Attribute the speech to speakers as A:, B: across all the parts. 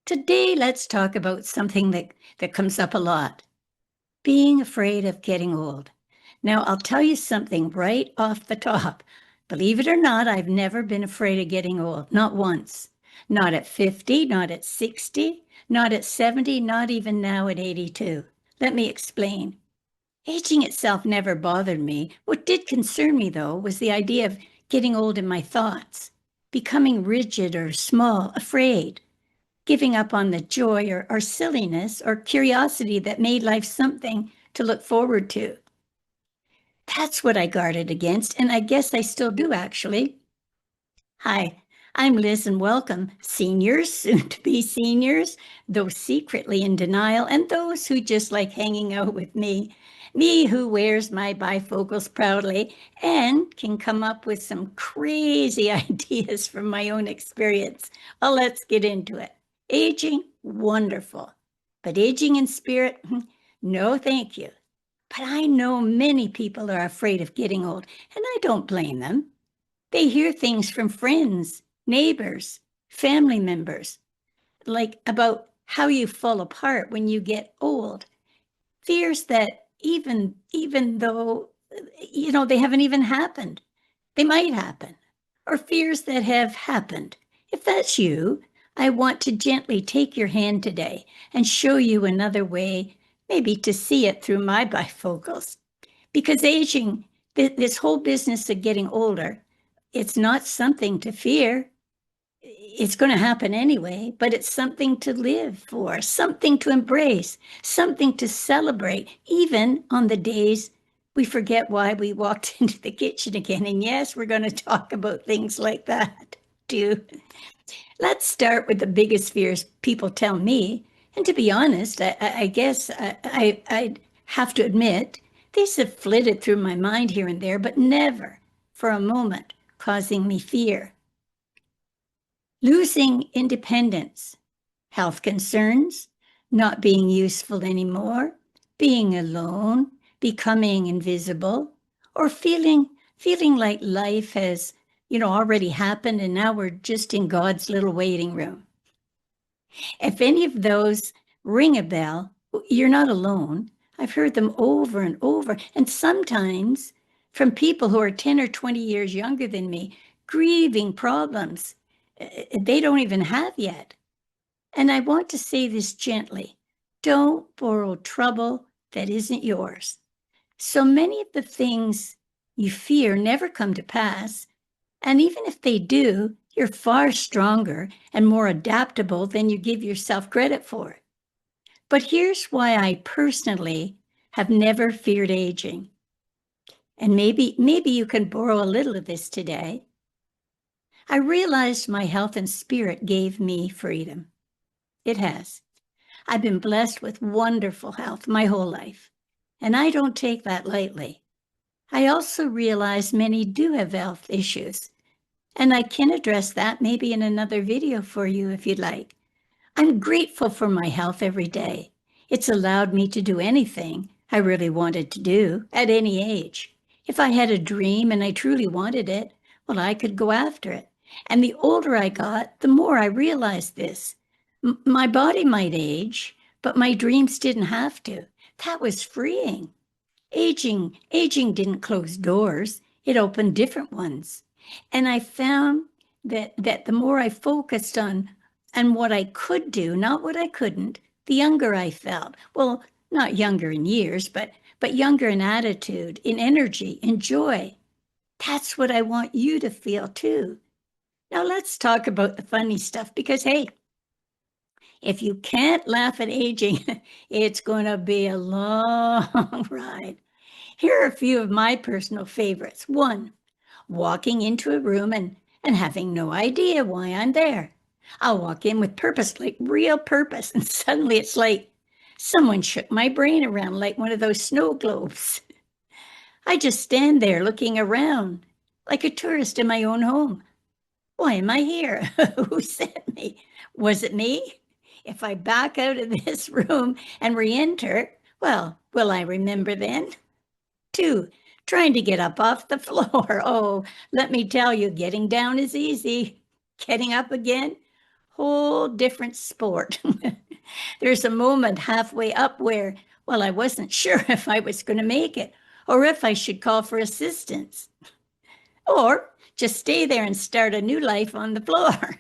A: Today, let's talk about something that comes up a lot, being afraid of getting old. Now, I'll tell you something right off the top. Believe it or not, I've never been afraid of getting old, not once. Not at 50, not at 60, not at 70, not even now at 82. Let me explain. Aging itself never bothered me. What did concern me, though, was the idea of getting old in my thoughts, becoming rigid or small, afraid, giving up on the joy or silliness or curiosity that made life something to look forward to. That's what I guarded against, and I guess I still do, actually. Hi, I'm Liz, and welcome, seniors, soon to be seniors, those secretly in denial, and those who just like hanging out with me. Me who wears my bifocals proudly and can come up with some crazy ideas from my own experience. Well, let's get into it. Aging, wonderful. But aging in spirit, no thank you. But I know many people are afraid of getting old, and I don't blame them. They hear things from friends, neighbors, family members, like about how you fall apart when you get old. Fears that even though they haven't even happened, they might happen, or fears that have happened. If that's you, I want to gently take your hand today and show you another way, maybe to see it through my bifocals. Because aging, this whole business of getting older, it's not something to fear. It's going to happen anyway, but it's something to live for, something to embrace, something to celebrate, even on the days we forget why we walked into the kitchen again. And yes, we're going to talk about things like that too. Let's start with the biggest fears people tell me. And to be honest, I guess I'd have to admit, these have flitted through my mind here and there, but never for a moment causing me fear. Losing independence, health concerns, not being useful anymore, being alone, becoming invisible, or feeling like life has, already happened and now we're just in God's little waiting room. If any of those ring a bell, you're not alone. I've heard them over and over, and sometimes from people who are 10 or 20 years younger than me, grieving problems they don't even have yet. And I want to say this gently. Don't borrow trouble that isn't yours. So many of the things you fear never come to pass. And even if they do, you're far stronger and more adaptable than you give yourself credit for. But here's why I personally have never feared aging. And maybe you can borrow a little of this today. I realized my health and spirit gave me freedom. It has. I've been blessed with wonderful health my whole life, and I don't take that lightly. I also realize many do have health issues, and I can address that maybe in another video for you if you'd like. I'm grateful for my health every day. It's allowed me to do anything I really wanted to do at any age. If I had a dream and I truly wanted it, well, I could go after it. And the older I got, the more I realized this. My body might age, but my dreams didn't have to. That was freeing. Aging didn't close doors. It opened different ones. And I found that the more I focused on what I could do, not what I couldn't, the younger I felt. Well, not younger in years, but younger in attitude, in energy, in joy. That's what I want you to feel too. Now let's talk about the funny stuff because, hey, if you can't laugh at aging, it's going to be a long ride. Here are a few of my personal favorites. One, walking into a room and having no idea why I'm there. I'll walk in with purpose, like real purpose, and suddenly it's like someone shook my brain around like one of those snow globes. I just stand there looking around like a tourist in my own home. Why am I here? Who sent me? Was it me? If I back out of this room and re-enter, well, will I remember then? 2, trying to get up off the floor. Oh, let me tell you, getting down is easy. Getting up again? whole different sport. There's a moment halfway up where, well, I wasn't sure if I was going to make it or if I should call for assistance or just stay there and start a new life on the floor.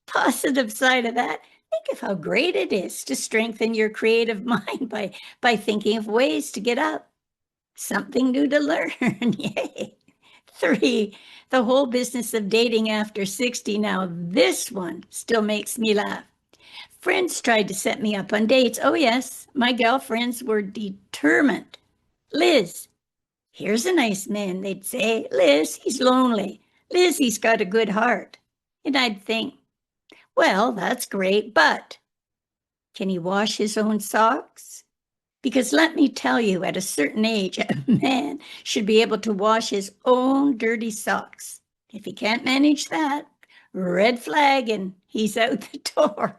A: Positive side of that, think of how great it is to strengthen your creative mind by thinking of ways to get up. Something new to learn. Yay. 3, the whole business of dating after 60. Now, this one still makes me laugh. Friends tried to set me up on dates. Oh, yes, my girlfriends were determined. Liz, here's a nice man, they'd say. Liz, he's lonely. Liz, he's got a good heart. And I'd think, well, that's great, but can he wash his own socks? Because let me tell you, at a certain age, a man should be able to wash his own dirty socks. If he can't manage that, red flag and he's out the door.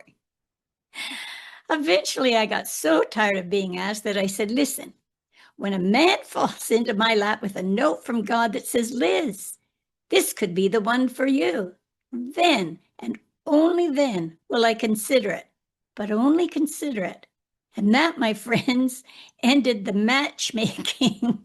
A: Eventually, I got so tired of being asked that I said, listen, when a man falls into my lap with a note from God that says, Liz, this could be the one for you, then and only then will I consider it, but only consider it. And that, my friends, ended the matchmaking.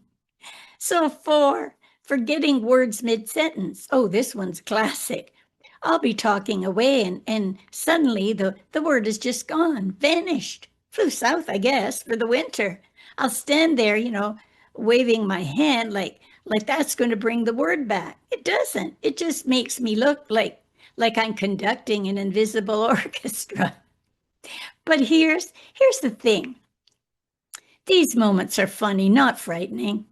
A: So 4, forgetting words mid-sentence. Oh, this one's classic. I'll be talking away and suddenly the word is just gone, vanished, flew south, I guess, for the winter. I'll stand there, waving my hand like that's going to bring the word back. It doesn't. It just makes me look like I'm conducting an invisible orchestra. But here's the thing. These moments are funny, not frightening.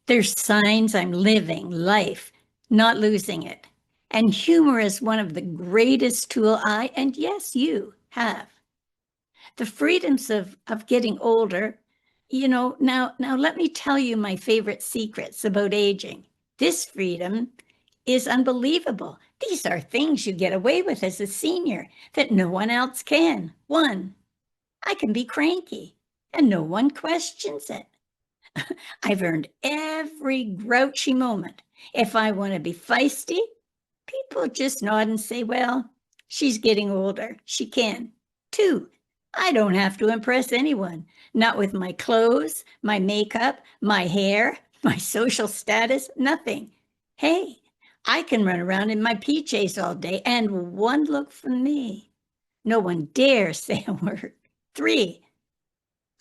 A: They're signs I'm living life, not losing it. And humor is one of the greatest tools I, and yes, you have. The freedoms of getting older, now let me tell you my favorite secrets about aging. This freedom is unbelievable. These are things you get away with as a senior that no one else can. 1, I can be cranky and no one questions it. I've earned every grouchy moment. If I want to be feisty, people just nod and say, well, she's getting older. She can. 2, I don't have to impress anyone, not with my clothes, my makeup, my hair, my social status, nothing. Hey, I can run around in my PJs all day and one look from me. No one dares say a word. 3,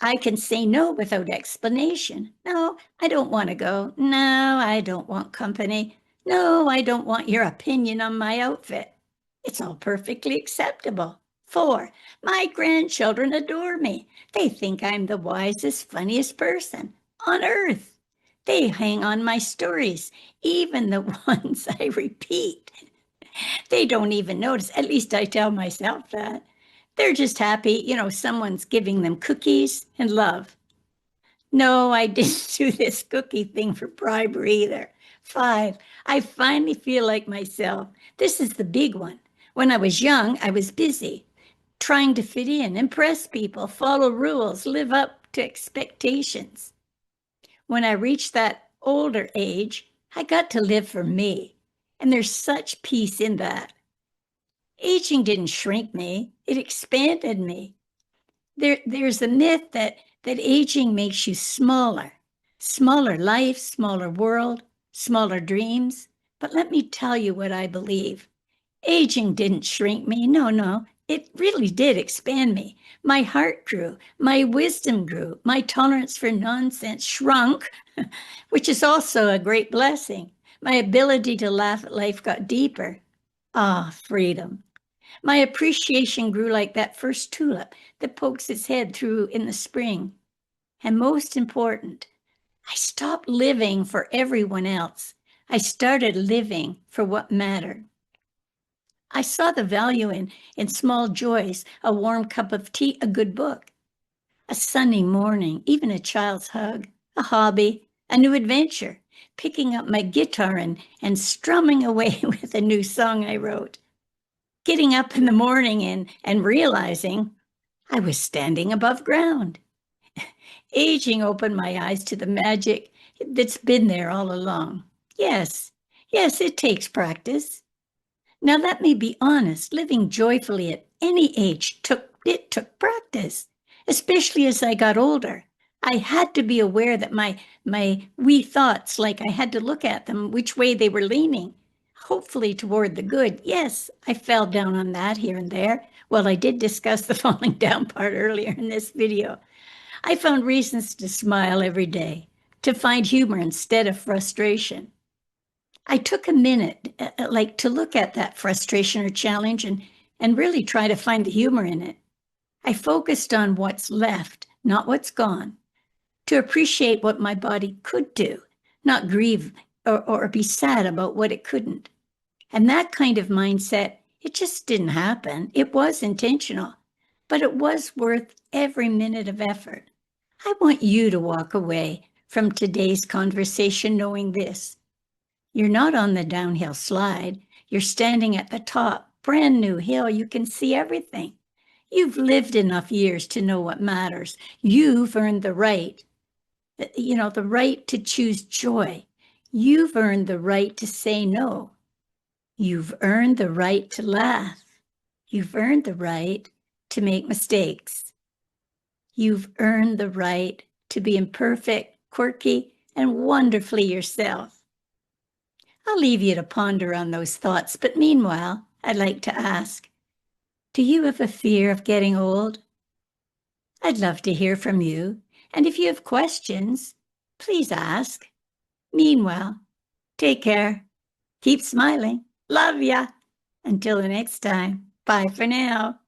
A: I can say no without explanation. No, I don't want to go. No, I don't want company. No, I don't want your opinion on my outfit. It's all perfectly acceptable. 4, my grandchildren adore me. They think I'm the wisest, funniest person on earth. They hang on my stories, even the ones I repeat. They don't even notice. At least I tell myself that. They're just happy, someone's giving them cookies and love. No, I didn't do this cookie thing for bribery either. 5, I finally feel like myself. This is the big one. When I was young, I was busy, trying to fit in, impress people, follow rules, live up to expectations. When I reached that older age, I got to live for me. And there's such peace in that. Aging didn't shrink me, it expanded me. There's a myth that aging makes you smaller. Smaller life, smaller world, smaller dreams. But let me tell you what I believe. Aging didn't shrink me. No. It really did expand me. My heart grew. My wisdom grew. My tolerance for nonsense shrunk, which is also a great blessing. My ability to laugh at life got deeper. Ah, freedom. My appreciation grew like that first tulip that pokes its head through in the spring. And most important, I stopped living for everyone else. I started living for what mattered. I saw the value in small joys, a warm cup of tea, a good book, a sunny morning, even a child's hug, a hobby, a new adventure, picking up my guitar and strumming away with a new song I wrote. Getting up in the morning and realizing I was standing above ground. Aging opened my eyes to the magic that's been there all along. Yes, it takes practice. Now, let me be honest, living joyfully at any age took practice, especially as I got older. I had to be aware that my wee thoughts, like I had to look at them, which way they were leaning, hopefully toward the good. Yes, I fell down on that here and there. Well, I did discuss the falling down part earlier in this video. I found reasons to smile every day, to find humor instead of frustration. I took a minute, like to look at that frustration or challenge and really try to find the humor in it. I focused on what's left, not what's gone, to appreciate what my body could do, not grieve or be sad about what it couldn't. And that kind of mindset, it just didn't happen. It was intentional, but it was worth every minute of effort. I want you to walk away from today's conversation knowing this. You're not on the downhill slide. You're standing at the top, brand new hill. You can see everything. You've lived enough years to know what matters. You've earned the right, the right to choose joy. You've earned the right to say no. You've earned the right to laugh. You've earned the right to make mistakes. You've earned the right to be imperfect, quirky, and wonderfully yourself. I'll leave you to ponder on those thoughts, but meanwhile, I'd like to ask, do you have a fear of getting old? I'd love to hear from you, and if you have questions, please ask. Meanwhile, take care, keep smiling, love ya. Until the next time, bye for now.